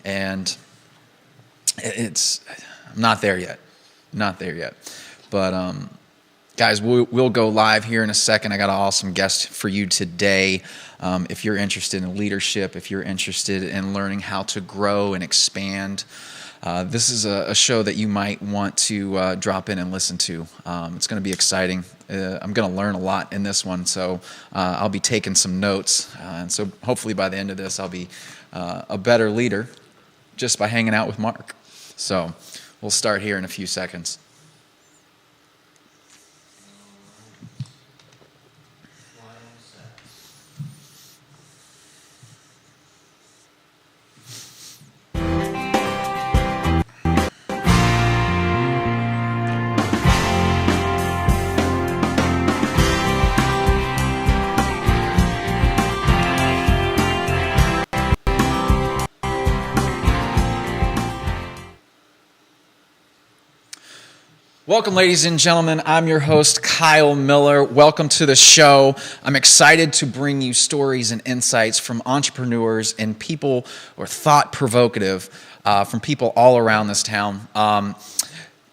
and I'm not there yet. But guys, we'll go live here in a second. I got an awesome guest for you today. If you're interested in leadership, if you're interested in learning how to grow and expand, this is a show that you might want to drop in and listen to. It's going to be exciting. I'm going to learn a lot in this one, so I'll be taking some notes. And so hopefully by the end of this, I'll be a better leader just by hanging out with Mark. So we'll start here in a few seconds. Welcome, ladies and gentlemen. I'm your host, Kyle Miller. Welcome to the show. I'm excited to bring you stories and insights from entrepreneurs and people, or thought-provocative, from people all around this town.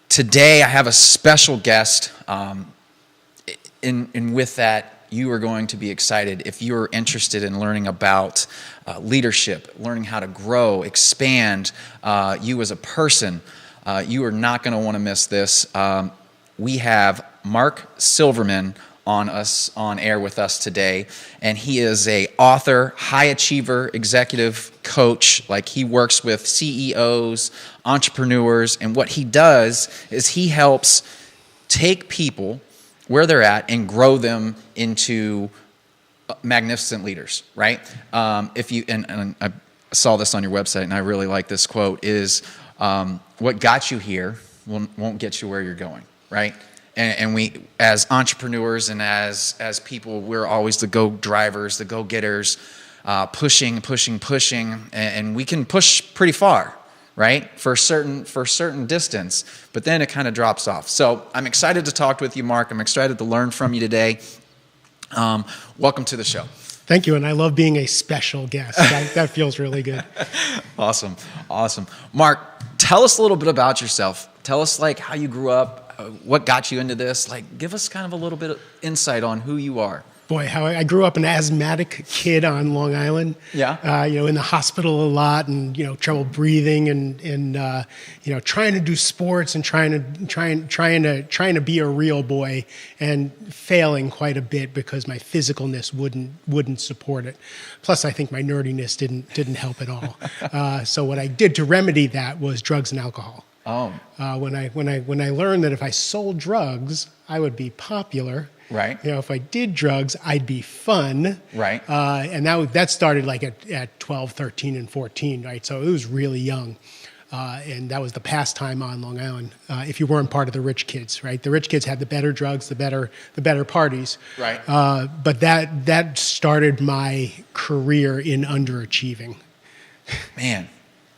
Today, I have a special guest, and with that, you are going to be excited if you're interested in learning about leadership, learning how to grow, expand you as a person. You are not going to want to miss this. We have Mark Silverman on air with us today, and he is a author, high achiever, executive coach. Like, he works with CEOs, entrepreneurs, and what he does is he helps take people where they're at and grow them into magnificent leaders, right? If you and I saw this on your website, and I really like this quote, is what got you here won't get you where you're going, right? And we, as entrepreneurs and as people, we're always the go-drivers, the go-getters, pushing, and we can push pretty far, right? For a certain distance, but then it kind of drops off. So I'm excited to talk with you, Mark. I'm excited to learn from you today. Welcome to the show. Thank you, and I love being a special guest. That feels really good. Awesome. Mark, tell us a little bit about yourself. Tell us, like, how you grew up, what got you into this. Like, give us kind of a little bit of insight on who you are. Boy, how I grew up an asthmatic kid on Long Island. Yeah. In the hospital a lot, and trouble breathing, and trying to do sports and trying to be a real boy, and failing quite a bit because my physicalness wouldn't support it. Plus, I think my nerdiness didn't help at all. So what I did to remedy that was drugs and alcohol. Oh. When I learned that if I sold drugs, I would be popular. Right. If I did drugs, I'd be fun. Right. And that started like at 12, 13, and 14, right? So it was really young. And that was the pastime on Long Island. If you weren't part of the rich kids, right? The rich kids had the better drugs, the better parties. Right. But that started my career in underachieving. Man,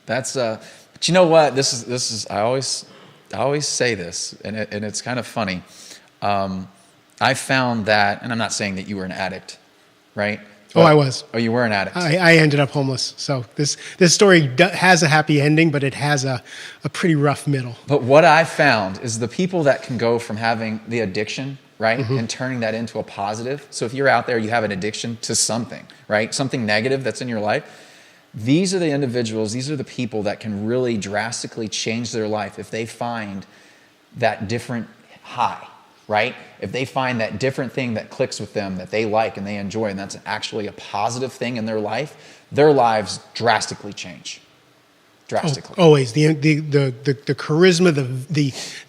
that's but you know what? This is I always say this, and it's kind of funny. I found that, and I'm not saying that you were an addict, right? But, I was. Oh, you were an addict. I ended up homeless. So this story has a happy ending, but it has a pretty rough middle. But what I found is the people that can go from having the addiction, right, and turning that into a positive. So if you're out there, you have an addiction to something, right, something negative that's in your life. These are the individuals, these are the people that can really drastically change their life if they find that different high. Right? If they find that different thing that clicks with them, that they like and they enjoy, and that's actually a positive thing in their life, their lives drastically change. Drastically. Always. The charisma,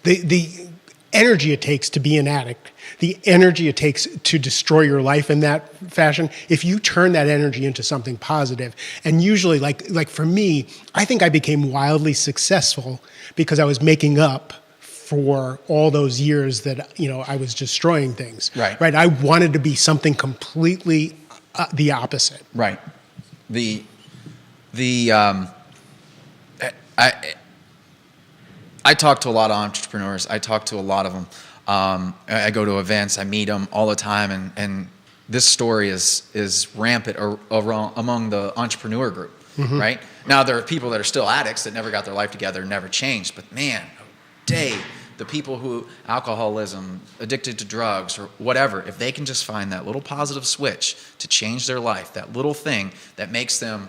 the energy it takes to be an addict, the energy it takes to destroy your life in that fashion, if you turn that energy into something positive, and usually, like for me, I think I became wildly successful because I was making up for all those years that I was destroying things. Right. I wanted to be something completely the opposite. Right. I talk to a lot of entrepreneurs. I talk to a lot of them. I go to events. I meet them all the time, and this story is rampant among the entrepreneur group. right? Now, there are people that are still addicts that never got their life together, never changed. But man, the people who alcoholism, addicted to drugs or whatever, if they can just find that little positive switch to change their life, that little thing that makes them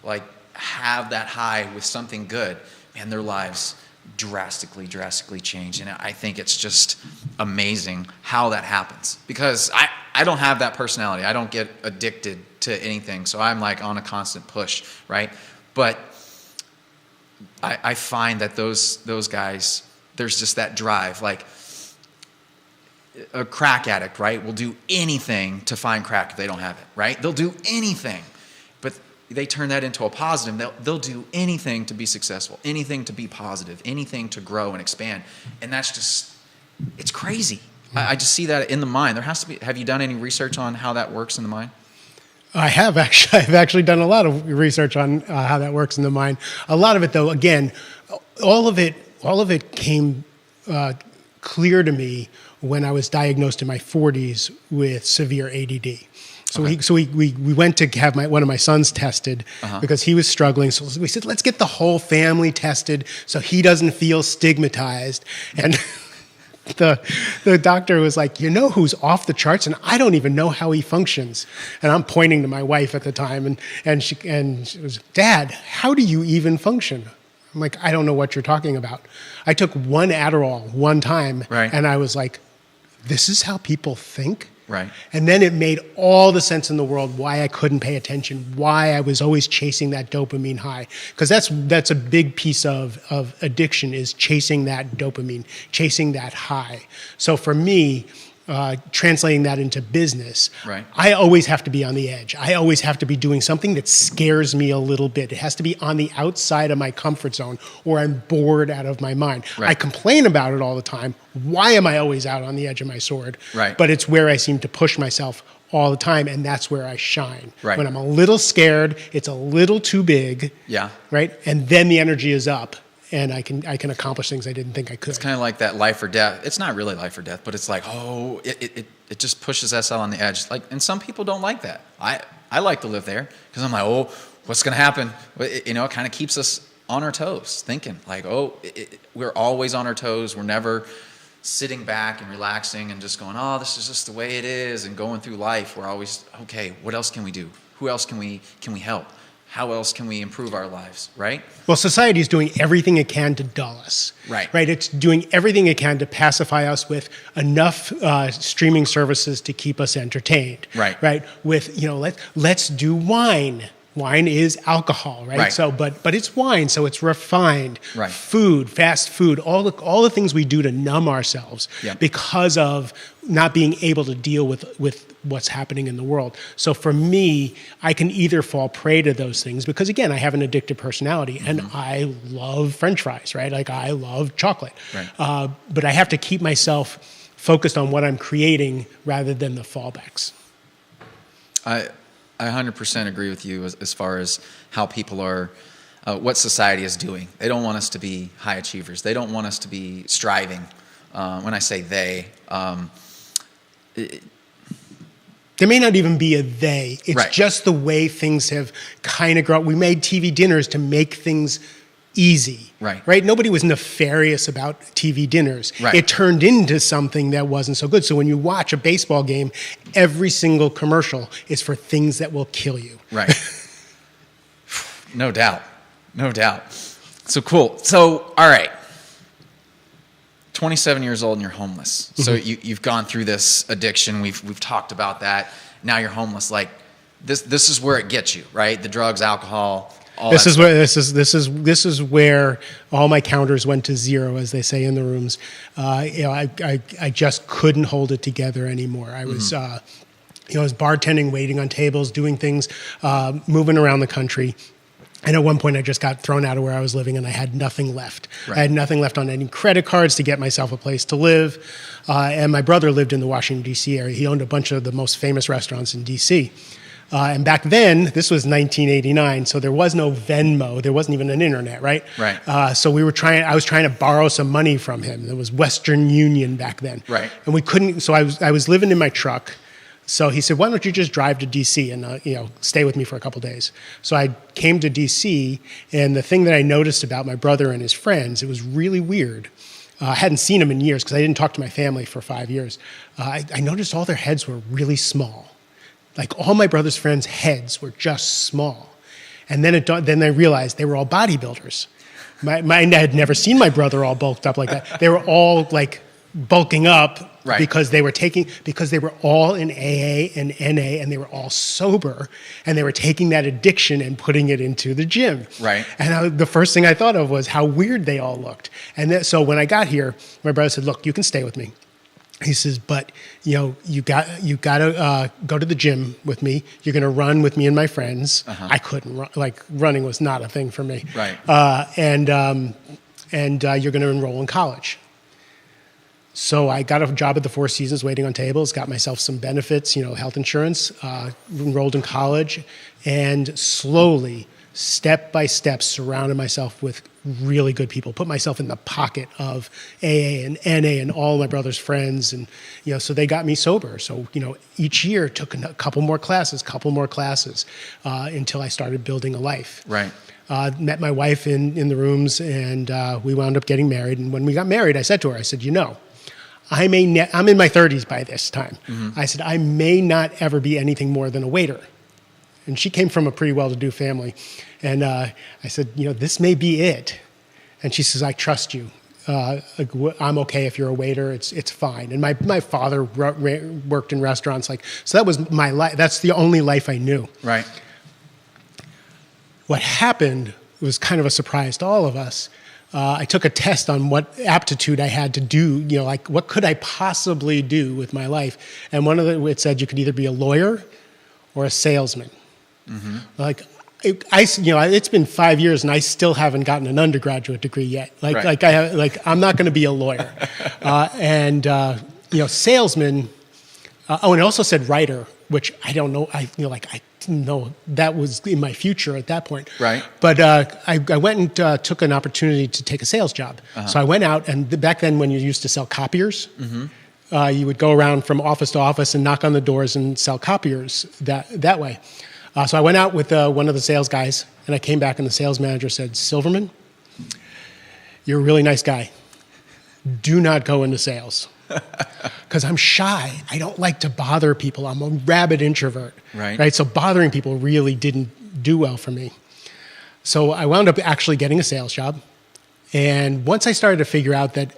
like have that high with something good, man, their lives drastically change. And I think it's just amazing how that happens, because I don't have that personality. I don't get addicted to anything. So I'm like on a constant push, right? But I find that those guys, there's just that drive. Like a crack addict, right, will do anything to find crack if they don't have it, right? They'll do anything. But they turn that into a positive. They'll do anything to be successful, anything to be positive, anything to grow and expand. And that's just, it's crazy. I just see that in the mind. There has to be, have you done any research on how that works in the mind? I have actually. I've actually done a lot of research on how that works in the mind. A lot of it, though, again, all of it came clear to me when I was diagnosed in my 40s with severe ADD. So we went to have one of my sons tested because he was struggling. So we said, let's get the whole family tested so he doesn't feel stigmatized. And the doctor was like, you know who's off the charts, and I don't even know how he functions. And I'm pointing to my wife at the time, and she was, Dad, how do you even function? I'm like, I don't know what you're talking about. I took one Adderall one time, and I was like, this is how people think? Right. And then it made all the sense in the world why I couldn't pay attention, why I was always chasing that dopamine high. Because that's a big piece of addiction, is chasing that dopamine, chasing that high. So for me, translating that into business, I always have to be on the edge. I always have to be doing something that scares me a little bit. It has to be on the outside of my comfort zone, or I'm bored out of my mind. I complain about it all the time. Why am I always out on the edge of my sword? But it's where I seem to push myself all the time, and that's where I shine. When I'm a little scared, it's a little too big, and then the energy is up. And I can accomplish things I didn't think I could. It's kind of like that life or death. It's not really life or death, but it's like, it just pushes SL on the edge. Like, and some people don't like that. I like to live there because I'm like, what's going to happen? It kind of keeps us on our toes, thinking like, we're always on our toes. We're never sitting back and relaxing and just going, this is just the way it is, and going through life. We're always, okay, what else can we do? Who else can we help? How else can we improve our lives, right? Well, society is doing everything it can to dull us. Right. It's doing everything it can to pacify us with enough streaming services to keep us entertained. Right. With, let's do wine. Wine is alcohol, right? So, but it's wine, so it's refined. Food, fast food, all the things we do to numb ourselves because of not being able to deal with what's happening in the world. So for me, I can either fall prey to those things because, again, I have an addictive personality and I love French fries, right? Like, I love chocolate. But I have to keep myself focused on what I'm creating rather than the fallbacks. I 100% agree with you as far as how people are, what society is doing. They don't want us to be high achievers. They don't want us to be striving. When I say they, there may not even be a they. It's just the way things have kind of grown. We made TV dinners to make things easy. Right? Nobody was nefarious about TV dinners. It turned into something that wasn't so good. So when you watch a baseball game, every single commercial is for things that will kill you. No doubt. So cool. So, all right. 27 years old and you're homeless. So you've gone through this addiction. We've talked about that. Now you're homeless. Like, this is where it gets you, right? The drugs, alcohol. This is where all my counters went to zero, as they say in the rooms. I just couldn't hold it together anymore. I was I was bartending, waiting on tables, doing things, moving around the country. And at one point, I just got thrown out of where I was living, and I had nothing left. I had nothing left on any credit cards to get myself a place to live. And my brother lived in the Washington, D.C. area. He owned a bunch of the most famous restaurants in D.C. And back then, this was 1989, so there was no Venmo. There wasn't even an internet, right? So I was trying to borrow some money from him. There was Western Union back then. And we couldn't, so I was living in my truck. So he said, why don't you just drive to DC and stay with me for a couple days? So I came to DC, and the thing that I noticed about my brother and his friends, it was really weird. I hadn't seen them in years because I didn't talk to my family for 5 years. I noticed all their heads were really small. Like all my brother's friends' heads were just small. And then I realized they were all bodybuilders. I had never seen my brother all bulked up like that. They were all like bulking up because they were all in AA and NA, and they were all sober, and they were taking that addiction and putting it into the gym. Right. And the first thing I thought of was how weird they all looked. And so when I got here, my brother said, "Look, you can stay with me." He says, "But you got to go to the gym with me. You're going to run with me and my friends." I couldn't run. Like running was not a thing for me. Right. And you're going to enroll in college. So I got a job at the Four Seasons waiting on tables, got myself some benefits, health insurance, enrolled in college, and slowly, step by step, surrounded myself with really good people, put myself in the pocket of AA and NA and all my brother's friends. And, so they got me sober. So, each year took a couple more classes, until I started building a life. Right. Met my wife in the rooms, and we wound up getting married. And when we got married, I said to her, I'm in my 30s by this time. I said, I may not ever be anything more than a waiter. And she came from a pretty well-to-do family. And I said, this may be it. And she says, I trust you. I'm okay if you're a waiter. It's fine. And my father worked in restaurants. So that was my life. That's the only life I knew. Right. What happened was kind of a surprise to all of us. I took a test on what aptitude I had to do, what could I possibly do with my life? And it said you could either be a lawyer or a salesman. It's been 5 years and I still haven't gotten an undergraduate degree yet. I'm not going to be a lawyer. Salesman. And it also said writer, which I don't know. I didn't know that was in my future at that point. Right. But I went and took an opportunity to take a sales job. So I went out, and back then when you used to sell copiers, you would go around from office to office and knock on the doors and sell copiers that way. So I went out with one of the sales guys, and I came back, and the sales manager said, "Silverman, you're a really nice guy. Do not go into sales." Because I'm shy. I don't like to bother people. I'm a rabid introvert. Right. So bothering people really didn't do well for me. So I wound up actually getting a sales job. And once I started to figure out that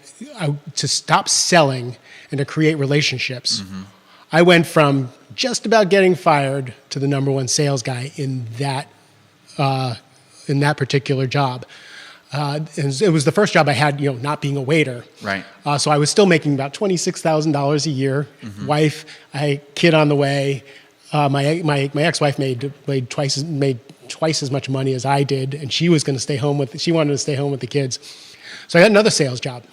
to stop selling and to create relationships, I went from just about getting fired to the number one sales guy in that particular job. And it was the first job I had, not being a waiter. Right. So I was still making about $26,000 a year. Wife, kid on the way. My ex-wife made twice as much money as I did, and she wanted to stay home with the kids. So I got another sales job.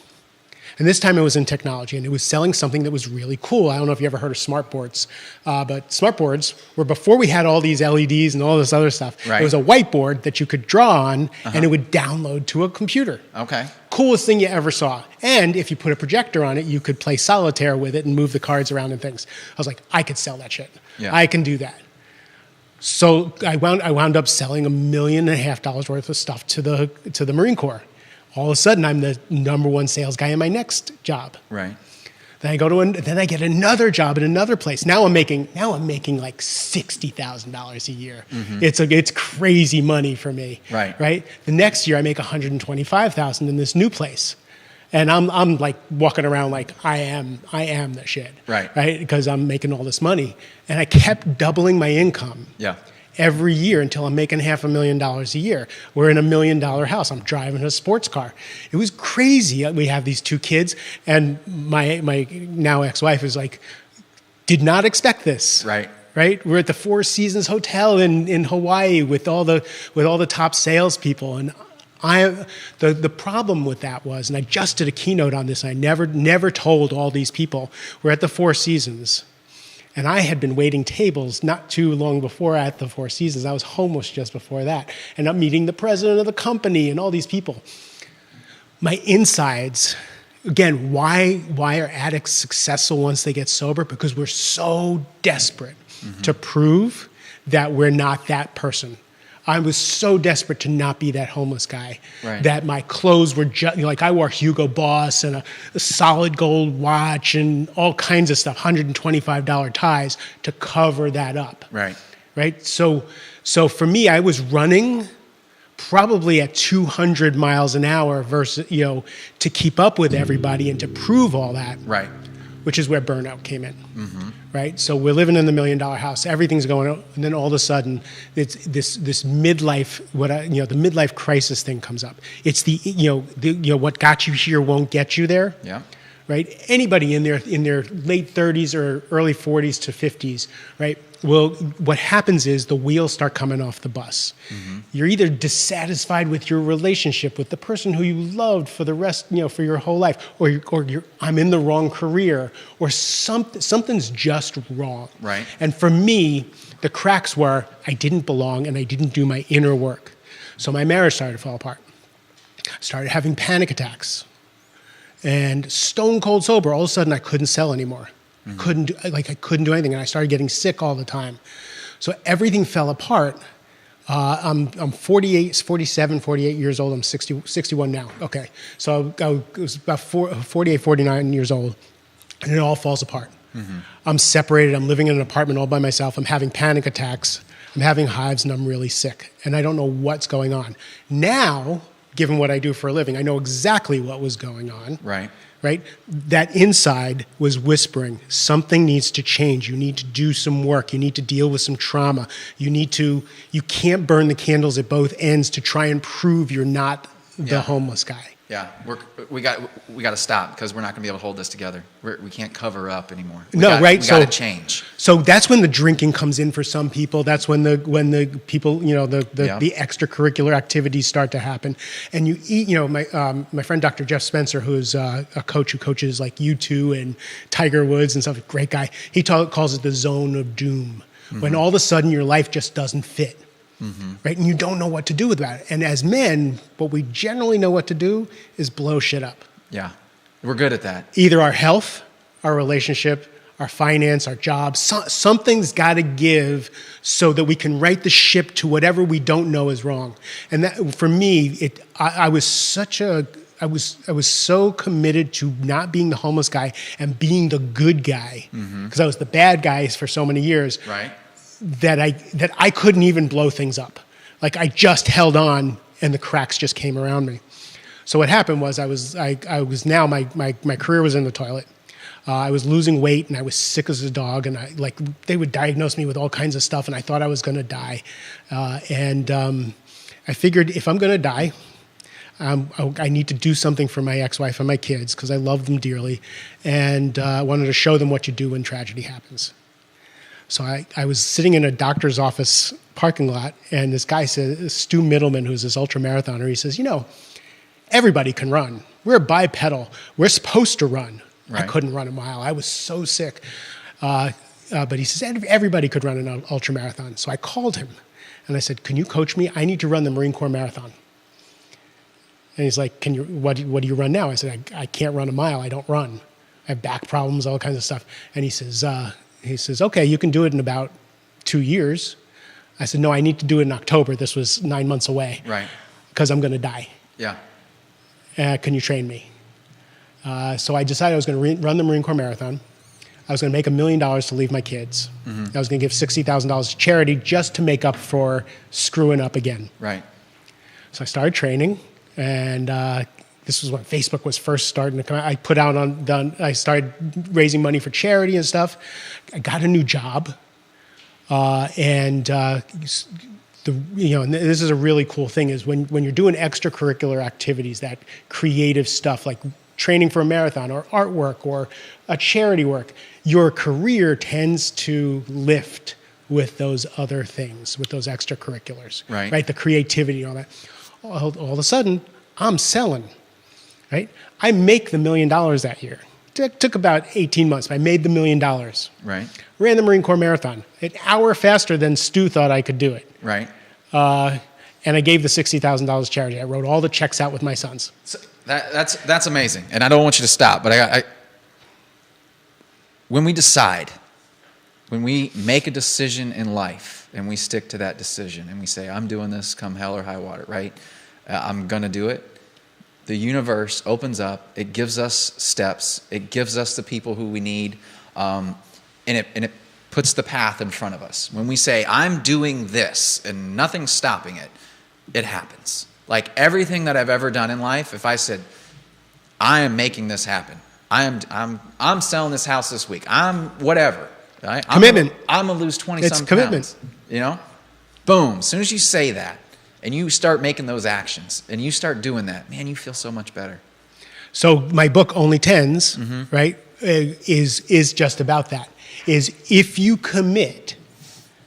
And this time it was in technology, and it was selling something that was really cool. I don't know if you ever heard of smartboards, but smartboards were before we had all these LEDs and all this other stuff. Right. It was a whiteboard that you could draw on, and it would download to a computer. Okay. Coolest thing you ever saw. And if you put a projector on it, you could play solitaire with it and move the cards around and things. I was like, I could sell that shit. Yeah. I can do that. So I wound up selling $1.5 million worth of stuff to the Marine Corps. All of a sudden, I'm the number one sales guy in my next job. Right. Then I get another job at another place. Now I'm making like $60,000 a year. It's crazy money for me. Right. The next year I make $125,000 in this new place, and I'm like walking around like I am the shit. Right. Because I'm making all this money, and I kept doubling my income. Yeah. Every year until I'm making $500,000 a year. We're in $1 million house. I'm driving a sports car. It was crazy. We have these two kids, and my now ex-wife is like, did not expect this. Right. We're at the Four Seasons Hotel in Hawaii with all the top salespeople, and the problem with that was, and I just did a keynote on this. I never told all these people. We're at the Four Seasons. And I had been waiting tables not too long before at the Four Seasons. I was homeless just before that. And I'm meeting the president of the company and all these people. My insides again, why are addicts successful once they get sober? Because we're so desperate to prove that we're not that person. I was so desperate to not be that homeless guy that my clothes were just, like I wore Hugo Boss and a solid gold watch and all kinds of stuff, $125 ties to cover that up. Right. So for me, I was running probably at 200 miles an hour versus, to keep up with everybody and to prove all that. Which is where burnout came in. Right? So we're living in the $1 million house, everything's going on, and then all of a sudden, it's this midlife, the midlife crisis thing comes up. It's what got you here won't get you there. Right? Anybody in their late 30s or early 40s to 50s, right? Well, what happens is the wheels start coming off the bus. You're either dissatisfied with your relationship with the person who you loved for the rest, for your whole life, or I'm in the wrong career, or something's just wrong. And for me, the cracks were I didn't belong and I didn't do my inner work. So my marriage started to fall apart. I started having panic attacks. And stone cold sober, all of a sudden I couldn't sell anymore. I couldn't do anything, and I started getting sick all the time. So everything fell apart. I'm 47, 48 years old. I'm 61 now. Okay. So I was about 48, 49 years old, and it all falls apart. I'm separated. I'm living in an apartment all by myself. I'm having panic attacks. I'm having hives, and I'm really sick, and I don't know what's going on. Now, given what I do for a living, I know exactly what was going on. Right? That inside was whispering, something needs to change. You need to do some work. You need to deal with some trauma. You can't burn the candles at both ends to try and prove you're not the homeless guy. We got to stop because we're not going to be able to hold this together. We can't cover up anymore. We got to change. So that's when the drinking comes in for some people. That's when the people, the extracurricular activities start to happen. And you eat, my friend Dr. Jeff Spencer, who's a coach who coaches like U2 and Tiger Woods and stuff, great guy. He calls it the zone of doom, when all of a sudden your life just doesn't fit. Right? And you don't know what to do with that. And as men, what we generally know what to do is blow shit up. We're good at that. Either our health, our relationship, our finance, our jobs, something's got to give so that we can right the ship to whatever we don't know is wrong. And that, for me, I was so committed to not being the homeless guy and being the good guy, because I was the bad guy for so many years. That I couldn't even blow things up. Like I just held on and the cracks just came around me. So what happened was my career was in the toilet. I was losing weight and I was sick as a dog, and they would diagnose me with all kinds of stuff, and I thought I was going to die. I figured if I'm going to die, I need to do something for my ex-wife and my kids because I love them dearly, and I wanted to show them what you do when tragedy happens. So I was sitting in a doctor's office parking lot, and this guy says, Stu Middleman, who's this ultra-marathoner, he says, everybody can run. We're bipedal. We're supposed to run. I couldn't run a mile. I was so sick. But he says, everybody could run an ultra-marathon. So I called him, and I said, can you coach me? I need to run the Marine Corps Marathon. And he's like, what do you run now? I said, I can't run a mile. I don't run. I have back problems, all kinds of stuff. And he says, okay, you can do it in about 2 years. I said, no, I need to do it in October. This was 9 months away. Because I'm going to die. Can you train me? So I decided I was going to run the Marine Corps Marathon. I was going to make $1 million to leave my kids. I was going to give $60,000 to charity just to make up for screwing up again. So I started training, and this was when Facebook was first starting to come out. I started raising money for charity and stuff. I got a new job, and this is a really cool thing is when you're doing extracurricular activities, that creative stuff like training for a marathon or artwork or a charity work, your career tends to lift with those other things, with those extracurriculars, right? The creativity and all that. All of a sudden, I'm selling. Right? I make the $1 million that year. It took about 18 months, but I made the $1 million. Ran the Marine Corps Marathon, an hour faster than Stu thought I could do it. and I gave the $60,000 to charity. I wrote all the checks out with my sons. So that's amazing. And I don't want you to stop, but when we make a decision in life and we stick to that decision and we say, I'm doing this come hell or high water, right? I'm going to do it. The universe opens up. It gives us steps. It gives us the people who we need. And it puts the path in front of us. When we say, I'm doing this and nothing's stopping it, it happens. Like everything that I've ever done in life, if I said, I am making this happen. I'm selling this house this week. I'm whatever. Right? Commitment. I'm going to lose 20 It's some commitment. pounds. You know? Boom. As soon as you say that and you start making those actions and you start doing that, man, you feel so much better. So my book, Only Tens, right, is just about that. Is if you commit,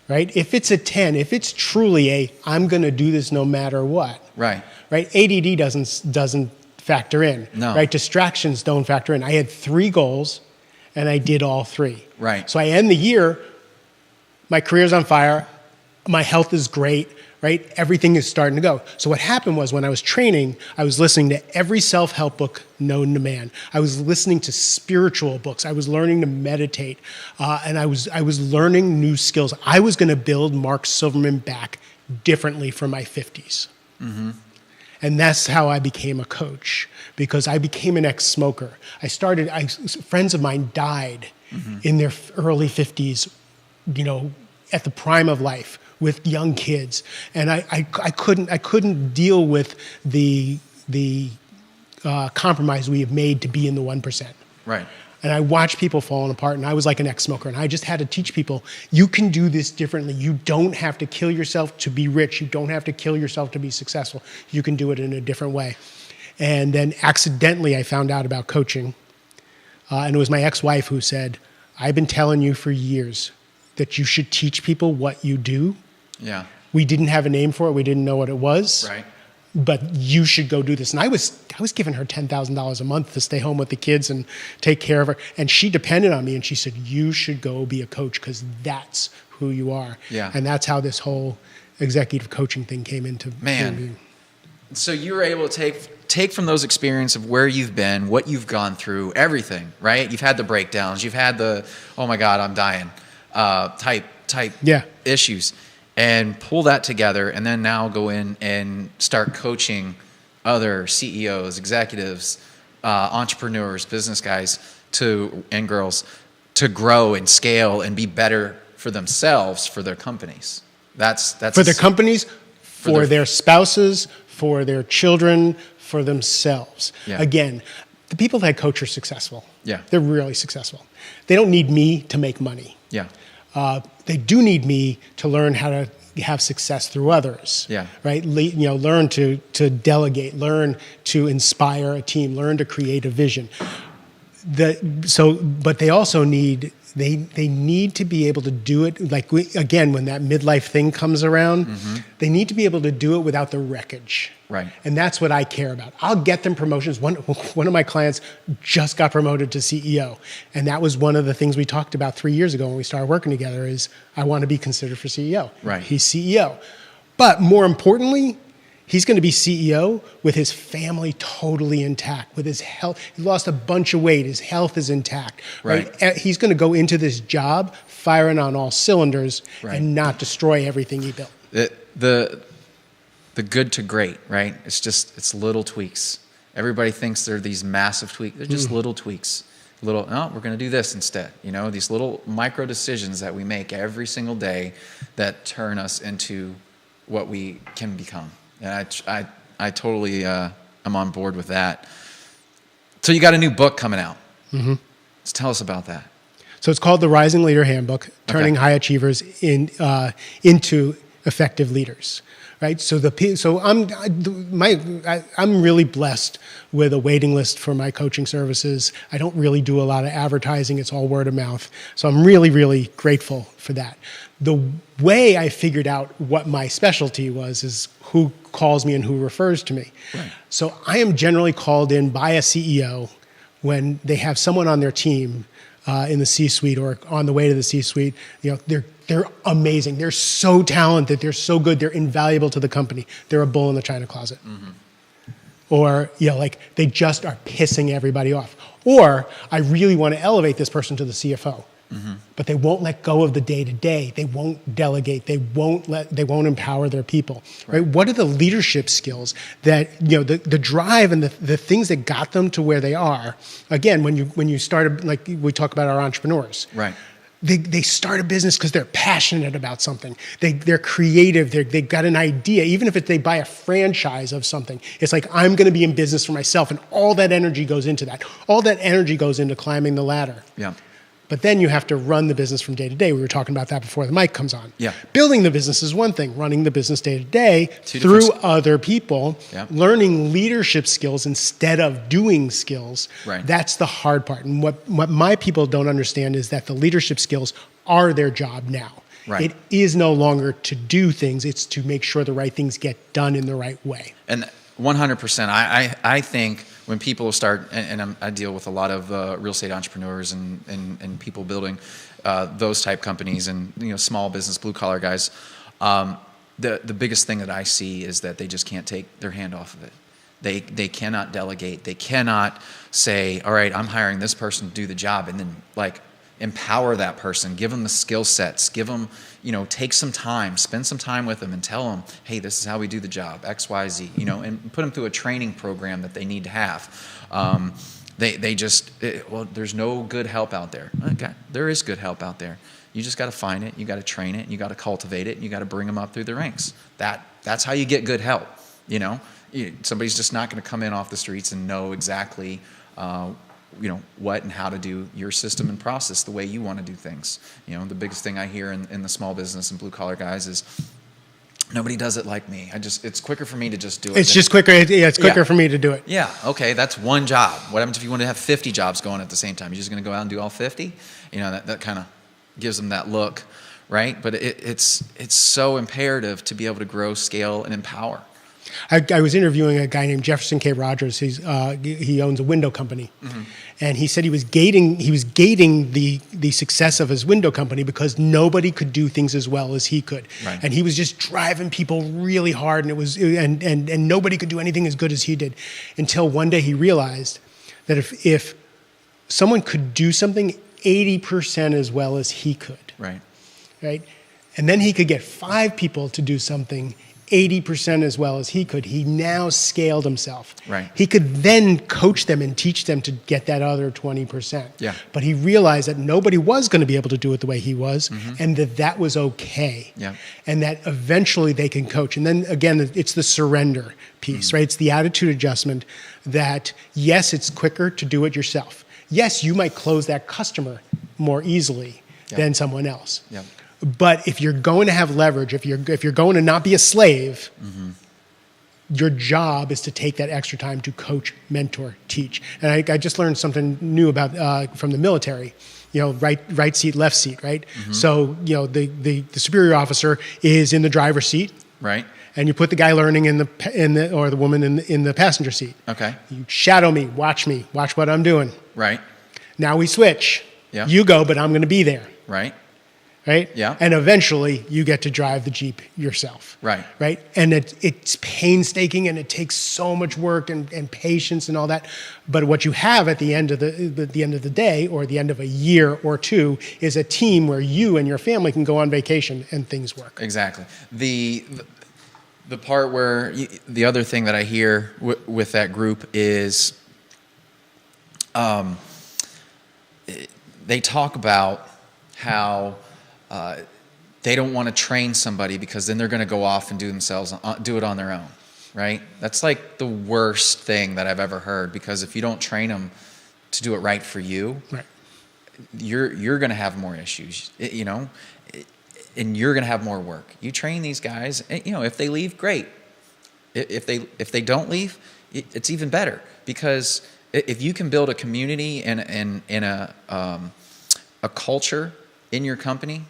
right, if it's a 10, if it's truly I'm going to do this no matter what, Right. ADD doesn't factor in. No. Right? Distractions don't factor in. I had 3 goals, and I did all 3. Right. So I end the year, my career's on fire, my health is great, right? Everything is starting to go. So what happened was when I was training, I was listening to every self-help book known to man. I was listening to spiritual books. I was learning to meditate, and I was learning new skills. I was going to build Mark Silverman back differently for my 50s. Mm-hmm. And that's how I became a coach, because I became an ex-smoker. Friends of mine died in their early 50s, at the prime of life with young kids. And I couldn't deal with the compromise we have made to be in the 1%. Right. And I watched people falling apart, and I was like an ex-smoker, and I just had to teach people, you can do this differently. You don't have to kill yourself to be rich. You don't have to kill yourself to be successful. You can do it in a different way. And then accidentally, I found out about coaching, and it was my ex-wife who said, I've been telling you for years that you should teach people what you do. Yeah. We didn't have a name for it. We didn't know what it was. Right. But you should go do this. And I was giving her $10,000 a month to stay home with the kids and take care of her. And she depended on me, and she said, you should go be a coach because that's who you are. Yeah. And that's how this whole executive coaching thing came into being. So you were able to take from those experiences of where you've been, what you've gone through, everything, right? You've had the breakdowns. You've had the, oh my God, I'm dying type issues. And pull that together, and then now go in and start coaching other CEOs, executives, entrepreneurs, business guys and girls to grow and scale and be better for themselves, for their companies. That's for their companies, for their spouses, for their children, for themselves. Yeah. Again, the people that I coach are successful. Yeah. They're really successful. They don't need me to make money. Yeah. They do need me to learn how to have success through others. Yeah. Right. Learn to delegate, learn to inspire a team, learn to create a vision. But they also need to be able to do it. Like again, when that midlife thing comes around, they need to be able to do it without the wreckage. Right. And that's what I care about. I'll get them promotions. One of my clients just got promoted to CEO. And that was one of the things we talked about 3 years ago when we started working together is I want to be considered for CEO. Right. He's CEO. But more importantly, he's going to be CEO with his family totally intact, with his health. He lost a bunch of weight. His health is intact. Right? He's going to go into this job firing on all cylinders and not destroy everything he built. The good to great, right? It's little tweaks. Everybody thinks they're these massive tweaks. They're just little tweaks. We're going to do this instead. These little micro decisions that we make every single day that turn us into what we can become. And I totally am on board with that. So you got a new book coming out. Mm-hmm. Let's tell us about that. So it's called The Rising Leader Handbook, Turning High Achievers into Effective Leaders. Right. So I'm really blessed with a waiting list for my coaching services. I don't really do a lot of advertising. It's all word of mouth. So I'm really, really grateful for that. The way I figured out what my specialty was is who calls me and who refers to me. Right. So I am generally called in by a CEO when they have someone on their team in the C-suite or on the way to the C-suite, they're amazing. They're so talented. They're so good. They're invaluable to the company. They're a bull in the china closet. Mm-hmm. Or, they just are pissing everybody off. Or I really want to elevate this person to the CFO. Mm-hmm. But they won't let go of the day-to-day. They won't delegate. They won't empower their people. Right? What are the leadership skills that, the drive and the things that got them to where they are? Again, when you started, like we talk about our entrepreneurs. Right. They start a business because they're passionate about something. They're creative. They've got an idea. Even if they buy a franchise of something, it's like, I'm going to be in business for myself. And all that energy goes into that. All that energy goes into climbing the ladder. Yeah. But then you have to run the business from day to day. We were talking about that before the mic comes on. Yeah. Building the business is one thing. Running the business day to day through other people, learning leadership skills instead of doing skills, that's the hard part. And what my people don't understand is that the leadership skills are their job now. Right. It is no longer to do things. It's to make sure the right things get done in the right way. And 100%. I think when people start, and I deal with a lot of real estate entrepreneurs and people building those type companies and small business blue collar guys, the biggest thing that I see is that they just can't take their hand off of it. They cannot delegate. They cannot say, all right, I'm hiring this person to do the job, and then empower that person, give them the skill sets, give them, take some time, spend some time with them and tell them, hey, this is how we do the job, X, Y, Z, and put them through a training program that they need to have. There's no good help out there. Okay, there is good help out there. You just got to find it, you got to train it, you got to cultivate it, and you got to bring them up through the ranks. That's how you get good help. Somebody's just not going to come in off the streets and know exactly what and how to do your system and process the way you want to do things. The biggest thing I hear in the small business and blue collar guys is nobody does it like me. It's quicker for me to just do it. It's just quicker. Yeah, it's quicker for me to do it. Yeah. Okay. That's one job. What happens if you want to have 50 jobs going at the same time? You're just going to go out and do all 50? That kind of gives them that look, right? But it's so imperative to be able to grow, scale, and empower. I was interviewing a guy named Jefferson K. Rogers. He owns a window company, mm-hmm. and he said he was gating the success of his window company because nobody could do things as well as he could, and he was just driving people really hard, and it was and nobody could do anything as good as he did, until one day he realized that if someone could do something 80% as well as he could, right, and then he could get 5 people to do something 80% as well as he could, he now scaled himself. Right. He could then coach them and teach them to get that other 20%. Yeah. But he realized that nobody was going to be able to do it the way he was, mm-hmm. and that was okay. Yeah. And that eventually they can coach. And then again, it's the surrender piece, mm-hmm. right? It's the attitude adjustment that, yes, it's quicker to do it yourself. Yes, you might close that customer more easily than someone else. Yeah. But if you're going to have leverage, if you're going to not be a slave, mm-hmm. your job is to take that extra time to coach, mentor, teach. And I just learned something new about from the military. Right seat, left seat, right? Mm-hmm. So the superior officer is in the driver's seat, right? And you put the guy learning in the or the woman in the passenger seat. Okay. You shadow me, watch what I'm doing. Right. Now we switch. Yeah. You go, but I'm going to be there. Right. Right? Yeah. And eventually you get to drive the Jeep yourself. Right. Right? And it's painstaking, and it takes so much work and patience and all that. But what you have at the end of the end of the day, or the end of a year or two, is a team where you and your family can go on vacation and things work. Exactly. The part where the other thing that I hear with that group is they talk about how they don't want to train somebody because then they're going to go off and do it on their own, right? That's like the worst thing that I've ever heard, because if you don't train them to do it right for you, right, you're going to have more issues, and you're going to have more work. You train these guys, if they leave, great. If they don't leave, it's even better, because if you can build a community and a culture in your company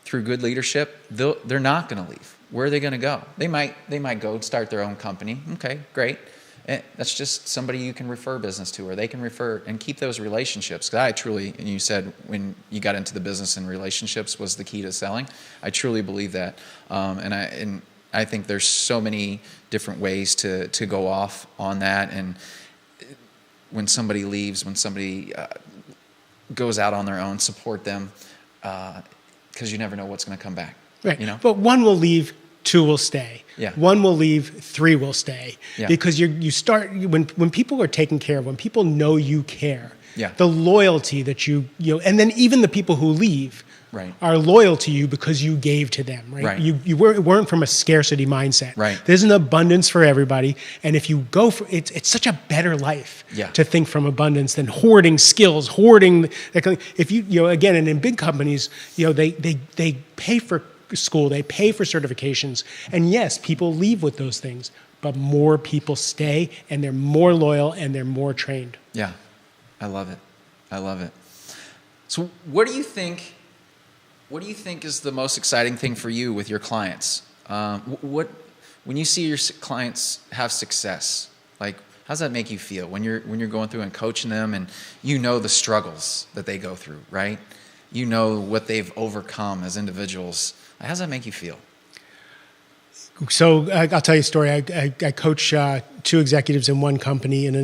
through good leadership, they're not going to leave. Where are they going to go? They might go start their own company. Okay, great. that's just somebody you can refer business to, or they can refer, and keep those relationships. Because I truly, and you said when you got into the business and relationships was the key to selling. I truly believe that. And I think there's so many different ways to go off on that. And when somebody leaves, when somebody goes out on their own, support them, because you never know what's going to come back. Right. You know? But one will leave, two will stay. Yeah. One will leave, three will stay. Yeah. Because you start when people are taken care of, when people know you care, Yeah. the loyalty that you and then even the people who leave Right. are loyal to you because you gave to them. Right. Right. You weren't from a scarcity mindset. Right. There's an abundance for everybody, and if you go for it's such a better life Yeah. to think from abundance than hoarding skills, hoarding. If you again, and in big companies, they pay for school, they pay for certifications, and yes, people leave with those things, but more people stay, and they're more loyal, and they're more trained. Yeah, I love it. I love it. So, what do you think is the most exciting thing for you with your clients? When you see your clients have success, like how does that make you feel when you're going through and coaching them, and you know the struggles that they go through, right? You know what they've overcome as individuals. How does that make you feel? So I'll tell you a story. I coach two executives in one company in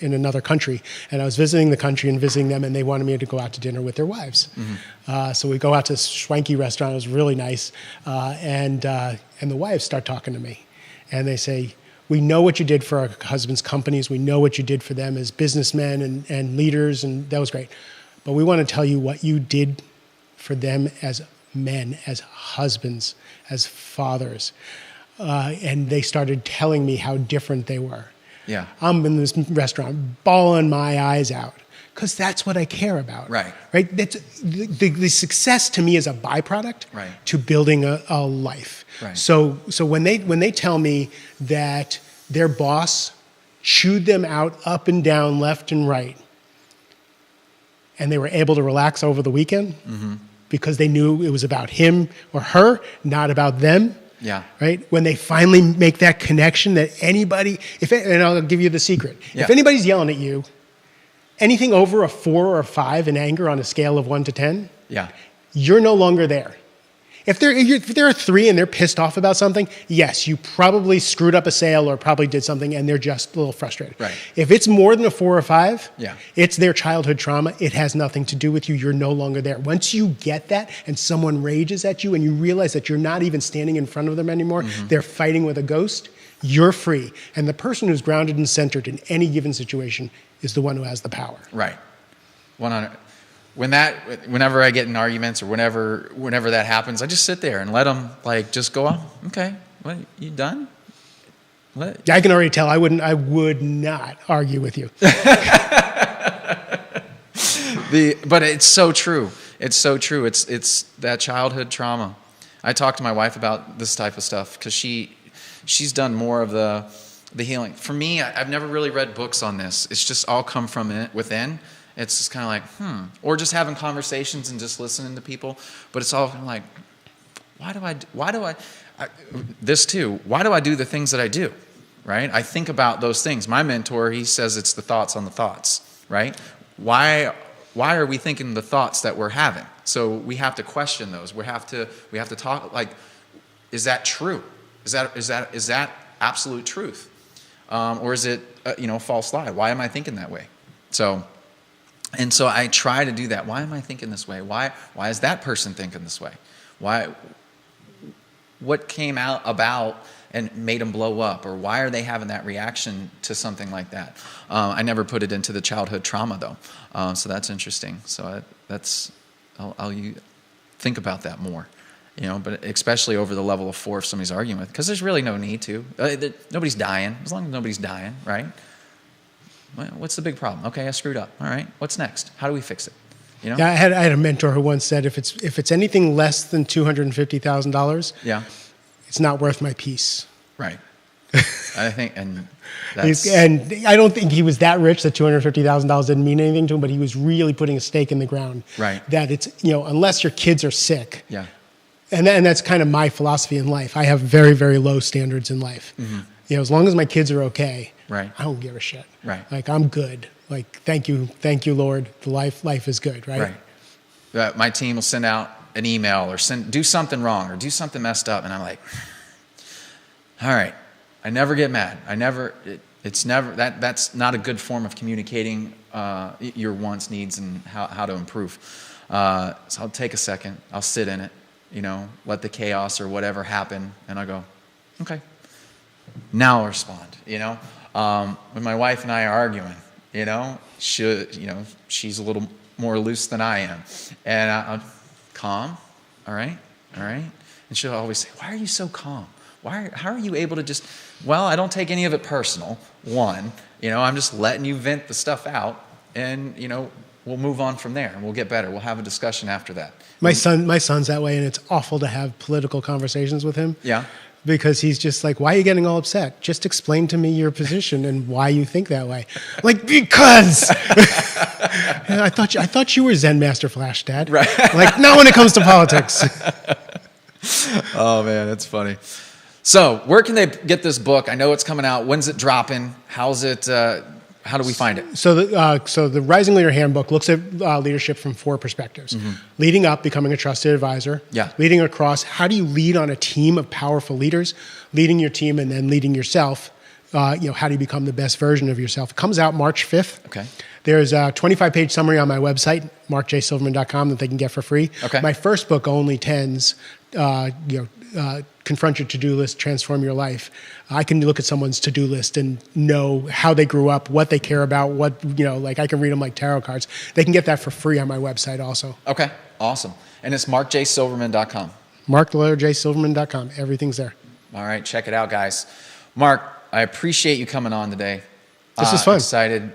another country, and I was visiting the country and visiting them, and they wanted me to go out to dinner with their wives. Mm-hmm. So we go out to this swanky restaurant. It was really nice, and the wives start talking to me, and they say, "We know what you did for our husbands' companies. We know what you did for them as businessmen and leaders, and that was great. But we want to tell you what you did for them as men, as husbands, as fathers." And they started telling me how different they were. Yeah. I'm in this restaurant bawling my eyes out because that's what I care about. Right. Right. That's the success to me is a byproduct Right. to building a life. Right. So when they tell me that their boss chewed them out up and down, left and right, and they were able to relax over the weekend because they knew it was about him or her, not about them. Yeah. Right? When they finally make that connection that anybody, and I'll give you the secret. Yeah. If anybody's yelling at you, anything over a 4 or a 5 in anger on a scale of 1 to 10, Yeah. you're no longer there. If they're a 3 and they're pissed off about something, yes, you probably screwed up a sale or probably did something and they're just a little frustrated. Right. If it's more than a 4 or 5, Yeah. it's their childhood trauma. It has nothing to do with you. You're no longer there. Once you get that and someone rages at you and you realize that you're not even standing in front of them anymore, they're fighting with a ghost, you're free. And the person who's grounded and centered in any given situation is the one who has the power. Right. 100. Whenever I get in arguments or whenever that happens, I just sit there and let them just go on. Okay, what, you done? What? I can already tell. I would not argue with you. But it's so true. It's so true. It's that childhood trauma. I talk to my wife about this type of stuff because she's done more of the healing. For me, I've never really read books on this. It's just all come from within. It's just kind of like, or just having conversations and just listening to people. But it's all kind of like, why do I do the things that I do, right? I think about those things. My mentor, he says it's the thoughts on the thoughts, right? Why are we thinking the thoughts that we're having? So we have to question those. We have to talk, is that true? Is that absolute truth? Or is it a false lie? Why am I thinking that way? So I try to do that. Why am I thinking this way? Why is that person thinking this way? What came out about and made them blow up? Or why are they having that reaction to something like that? I never put it into the childhood trauma though. So that's interesting. So I'll think about that more. But especially over the level of 4 if somebody's arguing with, because there's really no need to. Nobody's dying. As long as nobody's dying, right? What's the big problem? Okay, I screwed up. All right, what's next? How do we fix it? Yeah, I had a mentor who once said, if it's anything less than $250,000, yeah, it's not worth my peace. Right. I think, and that's... And I don't think he was that rich that $250,000 didn't mean anything to him, but he was really putting a stake in the ground. Right. That it's unless your kids are sick. Yeah. And that's kind of my philosophy in life. I have very, very low standards in life. Mm-hmm. As long as my kids are okay, Right. I don't give a shit. Right. Like, I'm good. Like, thank you, Lord. The life is good, right? My team will send out an email or do something wrong or do something messed up, and I'm like, all right. I never get mad. It's never that's not a good form of communicating your wants, needs, and how to improve. So I'll take a second. I'll sit in it. Let the chaos or whatever happen, and I go, okay. Now I'll respond. When my wife and I are arguing, she's a little more loose than I am, and I'm calm. All right. And she'll always say, "Why are you so calm? How are you able to just?" Well, I don't take any of it personal. One, I'm just letting you vent the stuff out, and we'll move on from there, and we'll get better. We'll have a discussion after that. My son's that way, and it's awful to have political conversations with him. Yeah. Because he's just like, "Why are you getting all upset? Just explain to me your position and why you think that way." I'm like, because I thought you were Zen Master Flash, Dad. Right. Like, not when it comes to politics. Oh man, that's funny. So, where can they get this book? I know it's coming out. When's it dropping? How's it? How do we find it? So the Rising Leader Handbook looks at leadership from 4 perspectives. Mm-hmm. Leading up, becoming a trusted advisor. Yeah. Leading across, how do you lead on a team of powerful leaders? Leading your team and then leading yourself. How do you become the best version of yourself? It comes out March 5th. Okay. There's a 25-page summary on my website, markjsilverman.com, that they can get for free. Okay. My first book, Only Tens, Confront Your To-Do List, Transform Your Life. I can look at someone's to-do list and know how they grew up, what they care about, I can read them like tarot cards. They can get that for free on my website also. Okay, awesome. And it's markjsilverman.com. markjsilverman.com. Everything's there. All right, check it out, guys. Mark, I appreciate you coming on today. This is fun. Excited.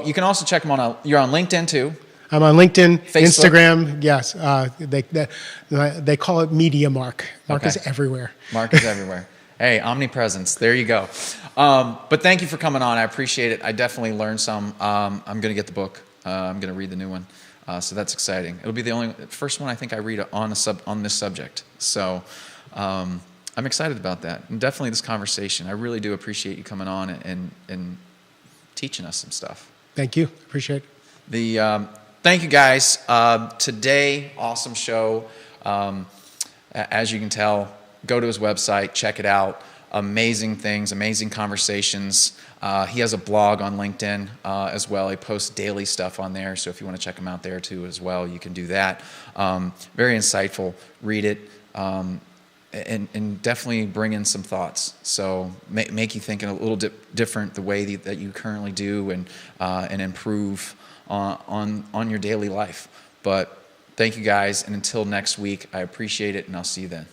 You can also check them you're on LinkedIn too. I'm on LinkedIn, Facebook? Instagram. Yes, they call it Media Mark. Mark is everywhere. Mark is everywhere. Hey, omnipresence. There you go. But thank you for coming on. I appreciate it. I definitely learned some. I'm going to get the book. I'm going to read the new one. So that's exciting. It'll be the first one I think I read on this subject. So I'm excited about that. And definitely this conversation. I really do appreciate you coming on and teaching us some stuff. Thank you. Appreciate it. Thank you, guys. Today, awesome show. As you can tell, go to his website, check it out. Amazing things, amazing conversations. He has a blog on LinkedIn as well. He posts daily stuff on there, so if you want to check him out there too as well, you can do that. Very insightful. Read it. And definitely bring in some thoughts. So make you think a little different the way that you currently do and improve on your daily life. But thank you guys, and until next week, I appreciate it, and I'll see you then.